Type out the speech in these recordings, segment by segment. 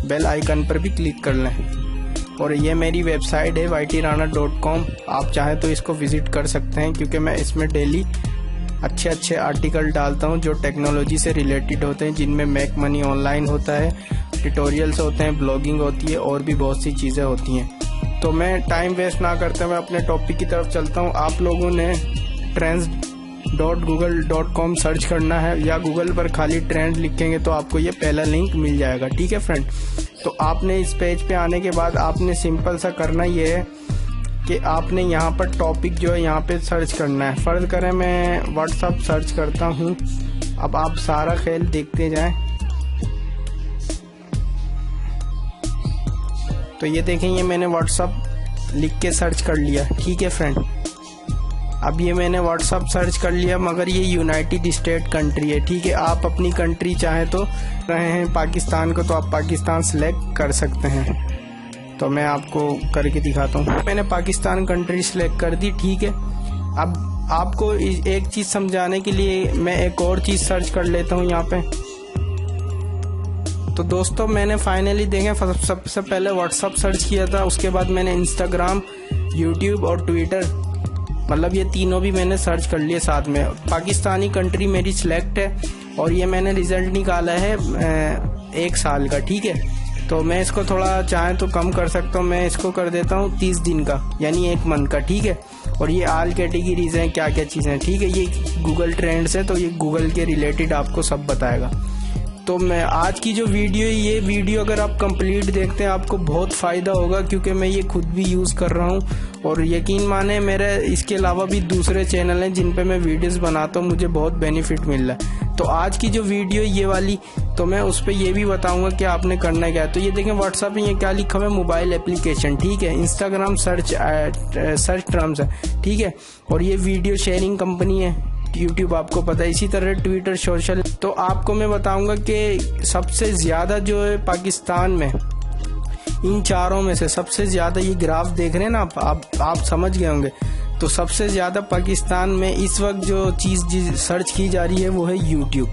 Bell icon पर भी click कर लें। और ये मेरी वेबसाइट है ytrana.com, आप चाहें तो इसको विज़िट कर सकते हैं, क्योंकि मैं इसमें डेली अच्छे अच्छे आर्टिकल डालता हूं जो टेक्नोलॉजी से रिलेटेड होते हैं, जिनमें मेक मनी ऑनलाइन होता है, ट्यूटोरियल्स होते हैं, ब्लॉगिंग होती है और भी बहुत सी चीज़ें होती हैं। तो मैं टाइम वेस्ट ना करते हुए अपने टॉपिक की तरफ चलता हूं। आप लोगों ने trends.google.com सर्च करना है, या गूगल पर खाली ट्रेंड लिखेंगे तो आपको ये पहला लिंक मिल जाएगा। ठीक है फ्रेंड, तो आपने इस पेज पे आने के बाद आपने सिंपल सा करना ये है कि आपने यहाँ पर टॉपिक जो है यहाँ पे सर्च करना है। फर्ज करें मैं व्हाट्सअप सर्च करता हूँ, अब आप सारा खेल देखते जाएं। तो ये देखें, ये मैंने व्हाट्सअप लिख के सर्च कर लिया। ठीक है फ्रेंड, अब ये मैंने व्हाट्सअप सर्च कर लिया, मगर ये यूनाइटेड स्टेट कंट्री है। ठीक है, आप अपनी कंट्री चाहें तो रहे हैं पाकिस्तान को, तो आप पाकिस्तान सिलेक्ट कर सकते हैं। तो मैं आपको करके दिखाता हूँ। मैंने पाकिस्तान कंट्री सिलेक्ट कर दी। ठीक है, अब आपको एक चीज़ समझाने के लिए मैं एक और चीज़ सर्च कर लेता हूँ यहाँ पे। तो दोस्तों, मैंने फाइनली देखें सबसे पहले व्हाट्सअप सर्च किया था, उसके बाद मैंने इंस्टाग्राम, यूट्यूब और ट्विटर, मतलब ये तीनों भी मैंने सर्च कर लिए साथ में। पाकिस्तानी कंट्री मेरी सिलेक्ट है और ये मैंने रिजल्ट निकाला है 1 साल का। ठीक है, तो मैं इसको थोड़ा चाहे तो कम कर सकता हूँ, मैं इसको कर देता हूँ 30 दिन का, यानी 1 मंथ का। ठीक है, और ये ऑल कैटेगरीज हैं, क्या क्या चीज़ें हैं। ठीक है, ये गूगल ट्रेंड्स है, तो ये गूगल के रिलेटेड आपको सब बताएगा। तो मैं आज की जो वीडियो है, ये वीडियो अगर आप कंप्लीट देखते हैं आपको बहुत फ़ायदा होगा, क्योंकि मैं ये खुद भी यूज़ कर रहा हूँ। और यकीन माने, मेरे इसके अलावा भी दूसरे चैनल हैं जिन पे मैं वीडियोस बनाता हूँ, मुझे बहुत बेनिफिट मिल रहा है। तो आज की जो वीडियो ये वाली, तो मैं उस पर ये भी बताऊंगा कि आपने करना क्या है। तो ये देखें, व्हाट्सअप में ये क्या लिखा हुआ है, मोबाइल एप्लीकेशन। ठीक है, इंस्टाग्राम सर्च टर्म्स है। ठीक है, और ये वीडियो शेयरिंग कंपनी है, यूट्यूब आपको पता है, इसी तरह ट्विटर, सोशल। तो आपको मैं बताऊंगा कि सबसे ज़्यादा जो है पाकिस्तान में, इन चारों में से सबसे ज़्यादा, ये ग्राफ देख रहे हैं ना आप समझ गए होंगे। तो सबसे ज़्यादा पाकिस्तान में इस वक्त जो चीज़ सर्च की जा रही है वो है यूट्यूब।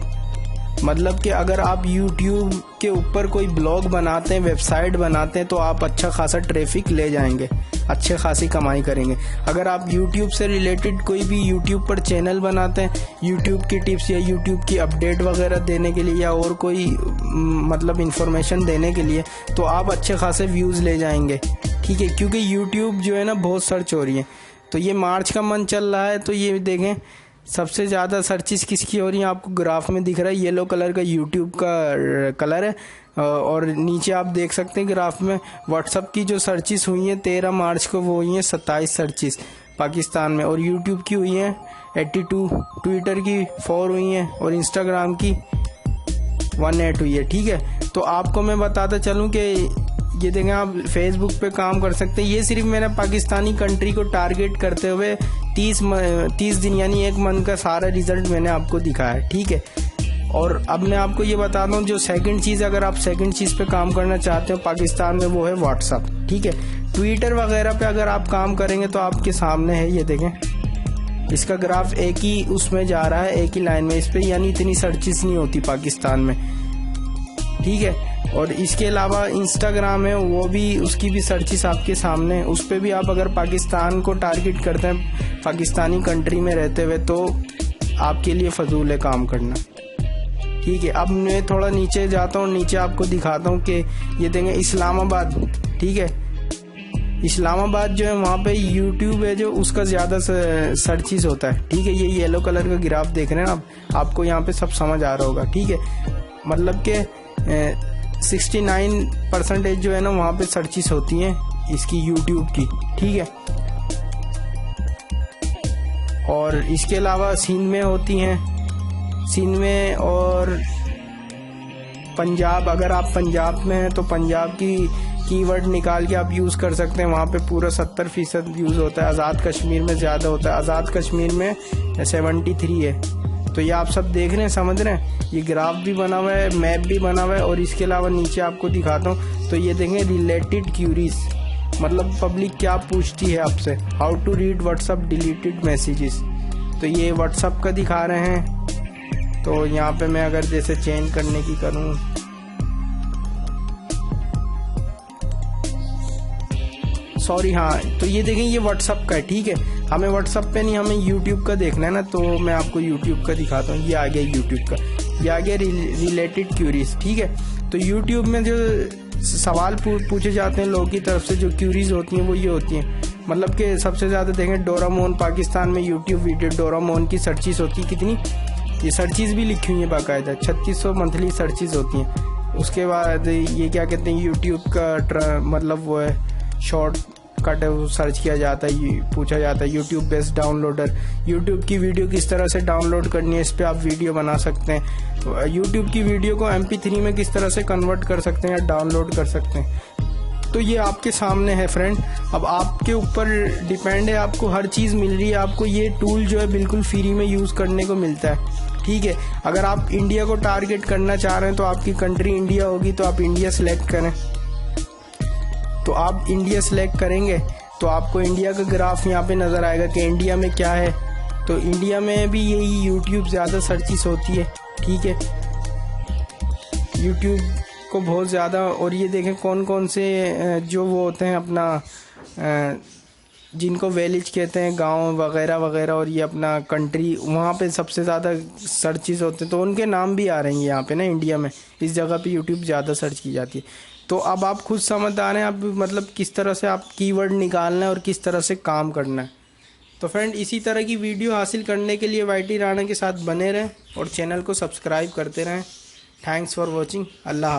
मतलब कि अगर आप यूट्यूब के ऊपर कोई ब्लॉग बनाते हैं, वेबसाइट बनाते हैं, तो आप अच्छा खासा ट्रैफिक ले जाएंगे, अच्छे खासी कमाई करेंगे। अगर आप यूट्यूब से रिलेटेड कोई भी यूट्यूब पर चैनल बनाते हैं, यूट्यूब की टिप्स या यूट्यूब की अपडेट वगैरह देने के लिए, या और कोई मतलब इंफॉर्मेशन देने के लिए, तो आप अच्छे खासे व्यूज़ ले जाएंगे। ठीक है, क्योंकि यूट्यूब जो है ना बहुत सर्च हो रही है। तो ये मार्च का मंथ चल रहा है, तो ये देखें सबसे ज़्यादा सर्चिस किसकी हो रही हैं, आपको ग्राफ में दिख रहा है, येलो कलर का यूट्यूब का कलर है। और नीचे आप देख सकते हैं ग्राफ में व्हाट्सअप की जो सर्चिस हुई हैं 13 मार्च को, वो हुई हैं 27 सर्चिस पाकिस्तान में। और यूट्यूब की हुई हैं 82, ट्विटर की 4 हुई हैं और इंस्टाग्राम की 18 हुई है। ठीक है, तो आपको मैं बताता चलूँ कि ये देखें, आप फेसबुक पे काम कर सकते हैं। ये सिर्फ मैंने पाकिस्तानी कंट्री को टारगेट करते हुए 30 दिन यानी 1 मंथ का सारा रिजल्ट मैंने आपको दिखाया। ठीक है, और अब मैं आपको ये बताता हूँ जो सेकंड चीज़, अगर आप सेकंड चीज़ पे काम करना चाहते हो पाकिस्तान में, वो है व्हाट्सअप। ठीक है, ट्विटर वगैरह पे अगर आप काम करेंगे तो आपके सामने है, ये देखें, इसका ग्राफ एक ही उसमें जा रहा है, एक ही लाइन में, इस पर यानी इतनी सर्चिस नहीं होती पाकिस्तान में। ठीक है, और इसके अलावा इंस्टाग्राम है, वो भी, उसकी भी सर्चिस आपके सामने, उस पर भी आप अगर पाकिस्तान को टारगेट करते हैं पाकिस्तानी कंट्री में रहते हुए, तो आपके लिए फजूल है काम करना। ठीक है, अब मैं थोड़ा नीचे जाता हूँ, नीचे आपको दिखाता हूँ कि ये देखें इस्लामाबाद। ठीक है, इस्लामाबाद जो है वहाँ पे यूट्यूब है जो, उसका ज़्यादा सर्चिस होता है। ठीक है, ये येलो कलर का ग्राफ देख रहे हैं ना आपको यहाँ पे सब समझ आ रहा होगा। ठीक है, मतलब कि 69% जो है ना वहाँ पे सर्चिस होती हैं इसकी, यूट्यूब की। ठीक है, और इसके अलावा सिंध में होती हैं, सिंध में, और पंजाब, अगर आप पंजाब में हैं तो पंजाब की कीवर्ड निकाल के आप यूज़ कर सकते हैं, वहाँ पे पूरा 70% यूज़ होता है। आज़ाद कश्मीर में ज़्यादा होता है, आज़ाद कश्मीर में 73 है। तो ये आप सब देख रहे हैं, समझ रहे हैं, ये ग्राफ भी बना हुआ है, मैप भी बना हुआ है। और इसके अलावा नीचे आपको दिखाता हूँ, तो ये देखें रिलेटेड क्यूरीज, मतलब पब्लिक क्या पूछती है आपसे, how to read WhatsApp deleted messages. तो ये व्हाट्सअप का दिखा रहे हैं। तो यहाँ पे मैं अगर जैसे चेंज करने की करूँ, सॉरी हाँ, तो ये देखें ये व्हाट्सअप का है, ठीक है। हमें व्हाट्सअप पे नहीं, हमें यूट्यूब का देखना है ना, तो मैं आपको यूट्यूब का दिखाता हूँ। ये आ गया यूट्यूब का, ये आ गया रिलेटेड क्यूरीज, ठीक है। तो यूट्यूब में जो सवाल पूछे जाते हैं लोगों की तरफ से, जो क्यूरीज होती हैं वो ये होती हैं, मतलब कि सबसे ज़्यादा देखें डोरामोन, पाकिस्तान में यूट्यूब वीडियो डोरामोन की सर्चिज होती है कितनी, ये सर्चिज भी लिखी हुई है बाकायदा, 3600 मंथली सर्चिज होती हैं। उसके बाद ये क्या कहते हैं, यूट्यूब का मतलब वो है शॉर्ट कट सर्च किया जाता है, ये पूछा जाता है यूट्यूब बेस्ट डाउनलोडर, यूट्यूब की वीडियो किस तरह से डाउनलोड करनी है, इस पर आप वीडियो बना सकते हैं, यूट्यूब की वीडियो को MP3 में किस तरह से कन्वर्ट कर सकते हैं या डाउनलोड कर सकते हैं। तो ये आपके सामने है फ्रेंड, अब आपके ऊपर डिपेंड है, आपको हर चीज़ मिल रही है, आपको ये टूल जो है बिल्कुल फ्री में यूज़ करने को मिलता है, ठीक है। अगर आप इंडिया को टारगेट करना चाह रहे हैं तो आपकी कंट्री इंडिया होगी, तो आप इंडिया सेलेक्ट करें, तो आप इंडिया सेलेक्ट करेंगे तो आपको इंडिया का ग्राफ यहाँ पे नज़र आएगा कि इंडिया में क्या है। तो इंडिया में भी यही यूट्यूब ज़्यादा सर्चिस होती है, ठीक है, यूट्यूब को बहुत ज़्यादा। और ये देखें कौन कौन से जो वो होते हैं अपना जिनको विलेज कहते हैं, गांव वगैरह वगैरह, और ये अपना कंट्री, वहाँ पे सबसे ज़्यादा सर्चिस होते हैं, तो उनके नाम भी आ रहे हैं यहाँ पे ना, इंडिया में इस जगह पे यूट्यूब ज़्यादा सर्च की जाती है। तो अब आप खुद समझदार हैं, अब मतलब किस तरह से आप कीवर्ड निकालना है और किस तरह से काम करना है। तो फ्रेंड इसी तरह की वीडियो हासिल करने के लिए YT राणा के साथ बने रहें और चैनल को सब्सक्राइब करते रहें। Thanks for watching. अल्लाह।